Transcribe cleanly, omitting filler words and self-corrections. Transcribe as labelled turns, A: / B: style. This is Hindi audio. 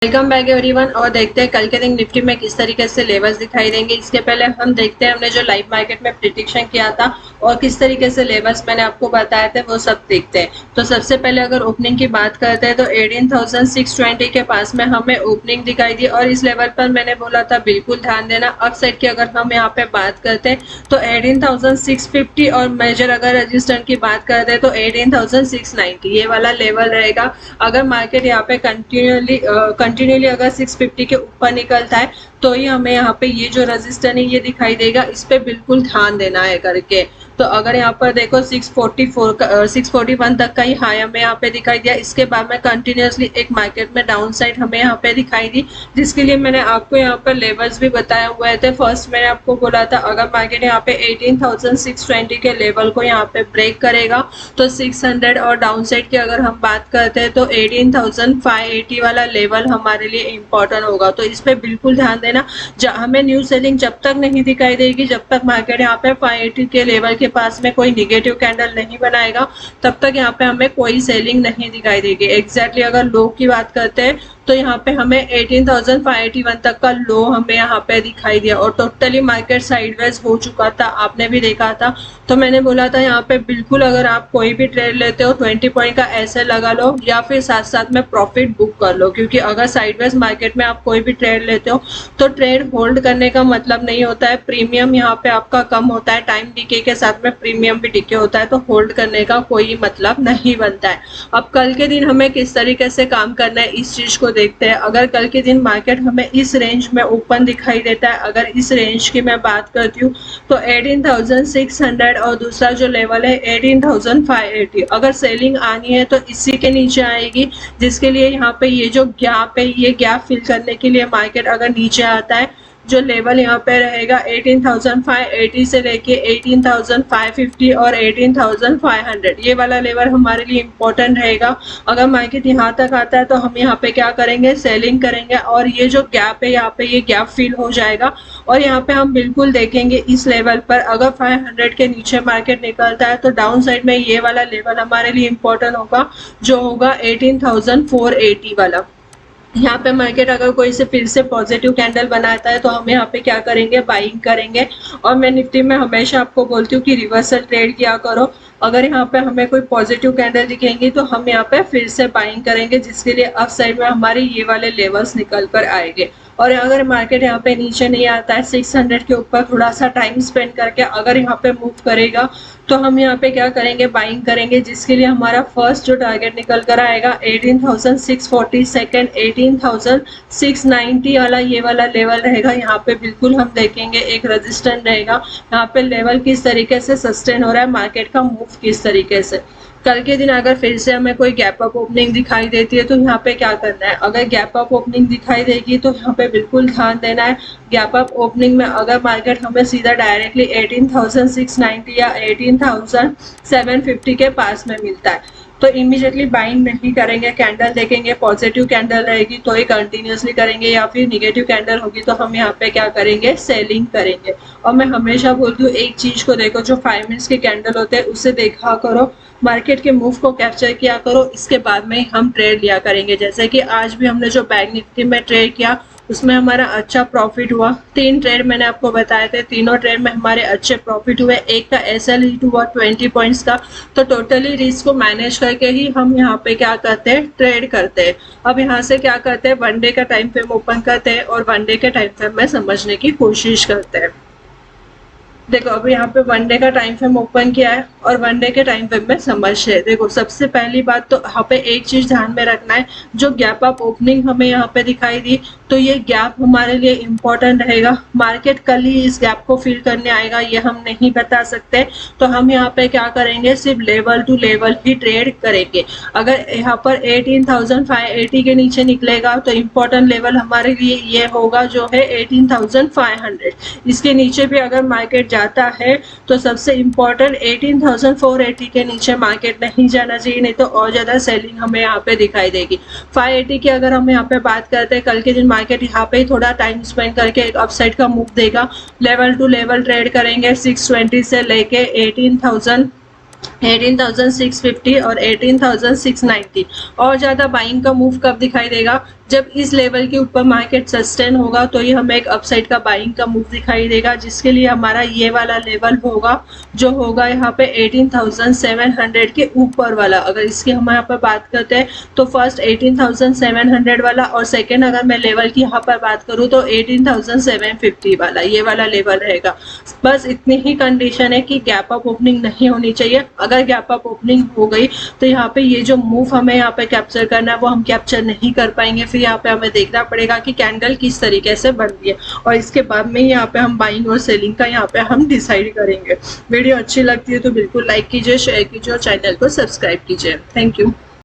A: Welcome back everyone. और देखते हैं कल के दिन निफ्टी में किस तरीके से लेवल्स दिखाई देंगे। इसके पहले हम देखते हैं हमने जो लाइव मार्केट में प्रिडिक्शन किया था और किस तरीके से लेवल्स मैंने आपको बताए थे वो सब देखते हैं। तो सबसे पहले अगर ओपनिंग की बात करते हैं तो 18,620 के पास में हमें ओपनिंग दिखाई दी और इस लेवल पर मैंने बोला था बिल्कुल ध्यान देना। अप साइड की अगर हम यहाँ पे बात करते हैं तो 18,650 और मेजर अगर रजिस्टेंस की बात करते हैं तो 18,690 ये वाला लेवल रहेगा। अगर मार्केट यहाँ पे कंटिन्यूली अगर 650 के ऊपर निकलता है तो ही हमें यहाँ पे ये जो रेजिस्टेंस है ये दिखाई देगा, इस पे बिल्कुल ध्यान देना है करके। तो अगर यहाँ पर देखो 641 तक का ही हाई हमें यहाँ पे दिखाई दिया। इसके बाद में कंटिन्यूसली एक मार्केट में डाउन साइड हमें यहाँ पे दिखाई दी, जिसके लिए मैंने आपको यहाँ पर लेवल्स भी बताए हुए थे। फर्स्ट मैंने आपको बोला था अगर मार्केट यहाँ पे 18,620 के लेवल को यहाँ पे ब्रेक करेगा तो 600 और डाउन साइड की अगर हम बात करते हैं तो 18,580 वाला लेवल हमारे लिए इम्पोर्टेंट होगा। तो इस पे बिल्कुल ध्यान देना। हमें न्यू सेलिंग जब तक नहीं दिखाई देगी, जब तक मार्केट यहाँ पे 580 के लेवल के पास में कोई निगेटिव कैंडल नहीं बनाएगा, तब तक यहाँ पे हमें कोई सेलिंग नहीं दिखाई देगी। एग्जैक्टली अगर लो की बात करते हैं तो यहाँ पे हमें 18,581 तक का लो हमें यहाँ पे दिखाई दिया और टोटली मार्केट साइडवेज हो चुका था, आपने भी देखा था। तो मैंने बोला था यहाँ पे बिल्कुल अगर आप कोई भी ट्रेड लेते हो 20 पॉइंट का ऐसे लगा लो या फिर साथ साथ में प्रॉफिट बुक कर लो, क्योंकि अगर साइडवेज मार्केट में आप कोई भी ट्रेड लेते हो तो ट्रेड होल्ड करने का मतलब नहीं होता है प्रीमियम यहाँ पे आपका कम होता है। टाइम डिके के साथ में प्रीमियम भी डिके होता है, तो होल्ड करने का कोई मतलब नहीं बनता है। अब कल के दिन हमें किस तरीके से काम करना है इस चीज को देखते हैं। अगर कल के दिन मार्केट हमें इस रेंज में ओपन दिखाई देता है, अगर इस रेंज की मैं बात करती हूँ तो 18,600 और दूसरा जो लेवल है 18,580, अगर सेलिंग आनी है तो इसी के नीचे आएगी, जिसके लिए यहाँ पे ये जो गैप है ये गैप फिल करने के लिए मार्केट अगर नीचे आता है जो लेवल यहाँ पे रहेगा 18,580 से लेके 18,550 और 18,500 ये वाला लेवल हमारे लिए इम्पोर्टेंट रहेगा। अगर मार्केट यहाँ तक आता है तो हम यहाँ पे क्या करेंगे, सेलिंग करेंगे और ये जो गैप है यहाँ पे ये गैप फिल हो जाएगा और यहाँ पे हम बिल्कुल देखेंगे इस लेवल पर अगर 500 के नीचे मार्केट निकलता है तो डाउन साइड में ये वाला लेवल हमारे लिए इम्पोर्टेंट होगा जो होगा 18,480 वाला। यहाँ पे मार्केट अगर कोई से फिर से पॉजिटिव कैंडल बनाता है तो हम यहाँ पे क्या करेंगे, बाइंग करेंगे। और मैं निफ्टी में हमेशा आपको बोलती हूँ कि रिवर्सल ट्रेड किया करो। अगर यहाँ पे हमें कोई पॉजिटिव कैंडल दिखेंगी तो हम यहाँ पे फिर से बाइंग करेंगे, जिसके लिए अप साइड में हमारे ये वाले लेवल्स निकल कर आएंगे। और अगर मार्केट यहाँ पे नीचे नहीं आता है 600 के ऊपर थोड़ा सा टाइम स्पेंड करके अगर यहाँ पे मूव करेगा तो हम यहाँ पे क्या करेंगे, बाइंग करेंगे, जिसके लिए हमारा फर्स्ट जो टारगेट निकल कर आएगा 18,640, सेकेंड 18,690 वाला ये वाला लेवल रहेगा। यहाँ पे बिल्कुल हम देखेंगे एक रेजिस्टेंस रहेगा, यहाँ पे लेवल किस तरीके से सस्टेन हो रहा है, मार्केट का मूव किस तरीके से। कल के दिन अगर फिर से हमें कोई गैप अप ओपनिंग दिखाई देती है तो यहाँ पे क्या करना है, अगर गैप अप ओपनिंग दिखाई देगी तो यहाँ पे बिल्कुल ध्यान देना है। गैप अप ओपनिंग में अगर मार्केट हमें सीधा डायरेक्टली 18,690 या 18,750 के पास में मिलता है तो इमीडिएटली बाइंग नहीं करेंगे, कैंडल देखेंगे, पॉजिटिव कैंडल रहेगी तो ही कंटिन्यूसली करेंगे, या फिर निगेटिव कैंडल होगी तो हम यहाँ पे क्या करेंगे, सेलिंग करेंगे। और मैं हमेशा बोलती हूँ एक चीज को देखो, जो 5 मिनट्स के कैंडल होते हैं उससे देखा करो, मार्केट के मूव को कैप्चर किया करो, इसके बाद में हम ट्रेड लिया करेंगे। जैसे कि आज भी हमने जो बैंक निफ्टी में ट्रेड किया उसमें हमारा अच्छा प्रॉफिट हुआ। 3 ट्रेड मैंने आपको बताए थे, तीनों ट्रेड में हमारे अच्छे प्रॉफिट हुए। एक का एसएल हिट हुआ 20 पॉइंट्स का। तो टोटली रिस्क को मैनेज करके ही हम यहाँ पे क्या करते हैं, ट्रेड करते हैं। अब यहाँ से क्या करते हैं, वनडे का टाइम फ्रेम ओपन करते हैं और वनडे के टाइम फ्रेम में समझने की कोशिश करते हैं। देखो अभी यहाँ पे वनडे का टाइम फ्रेम ओपन किया है और वनडे के टाइम फ्रेम में समझे। देखो सबसे पहली बात तो यहाँ पे एक चीज ध्यान में रखना है, जो गैप अप ओपनिंग हमें यहाँ पे दिखाई दी तो ये गैप हमारे लिए इम्पोर्टेंट रहेगा। मार्केट कल ही इस गैप को फिल करने आएगा ये हम नहीं बता सकते, तो हम यहाँ पे क्या करेंगे, सिर्फ लेवल टू लेवल ही ट्रेड करेंगे। अगर यहाँ पर 18,580 के नीचे निकलेगा तो इम्पोर्टेंट लेवल हमारे लिए ये होगा जो है 18,500। इसके नीचे भी अगर मार्केट जाता है तो सबसे इम्पोर्टेंट 18,480 के नीचे मार्केट नहीं जाना चाहिए, नहीं तो और ज्यादा सेलिंग हमें यहाँ पे दिखाई देगी। 580 की अगर हम यहाँ पे बात करते हैं, कल के दिन मार्केट यहाँ पे थोड़ा टाइम स्पेंड करके एक अपसाइड का मूव देगा। लेवल टू लेवल ट्रेड करेंगे 620 से लेके 18,000 18,650 और 18,690। और ज़्यादा बाइंग का मूव कब दिखाई देगा? जब इस लेवल के ऊपर मार्केट सस्टेन होगा तो ये हमें एक अपसाइड का बाइंग का मूव दिखाई देगा, जिसके लिए हमारा ये वाला लेवल होगा जो होगा यहाँ पे 18,700 के ऊपर वाला। अगर इसकी हम यहाँ पर बात करते हैं तो फर्स्ट 18,700 वाला, और सेकेंड अगर मैं लेवल की यहाँ पर बात करूँ तो 18,750 वाला, ये वाला लेवल रहेगा। बस इतनी ही कंडीशन है कि गैप अप ओपनिंग नहीं होनी चाहिए। अगर गैप अप ओपनिंग हो गई तो यहाँ पे ये जो मूव हमें यहाँ पे कैप्चर करना है वो हम कैप्चर नहीं कर पाएंगे। फिर यहाँ पे हमें देखना पड़ेगा कि कैंडल किस तरीके से बन रही है, और इसके बाद में यहाँ पे हम बाइंग और सेलिंग का यहाँ पे हम डिसाइड करेंगे। वीडियो अच्छी लगती है तो बिल्कुल लाइक कीजिए, शेयर कीजिए और चैनल को सब्सक्राइब कीजिए। Thank you.